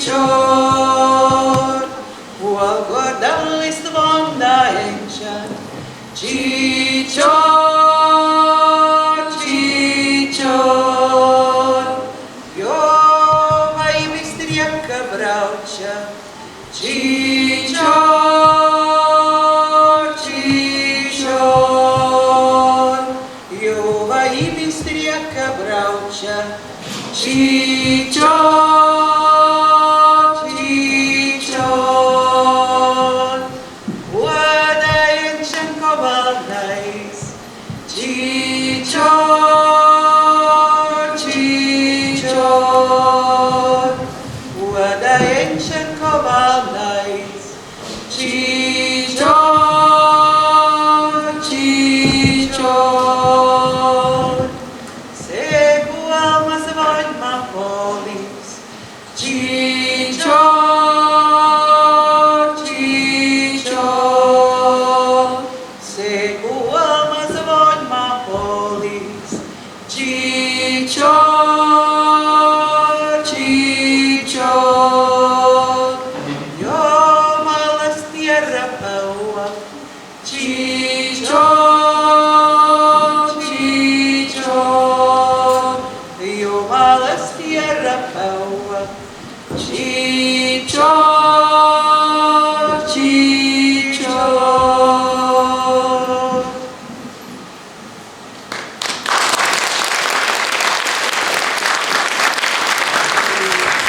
Чичор, łagodny listwą dajeńcza. Чичор, Чичор, пьёва и быстренько браўча. Чичор, Чичор, пьёва и быстренько браўча. Чичор, Чичор, ładajeńczenko walnajs. Чичор, Чичор, ładajeńczenko walnajs. Чичор, Чичор, seguam as voļma polis. Čичор, Čичор, seguam as voļma polis. Čичор, Čичor, jo malas tierra paua. Čичор, Čичor, jo malas tierra paua. Čичор.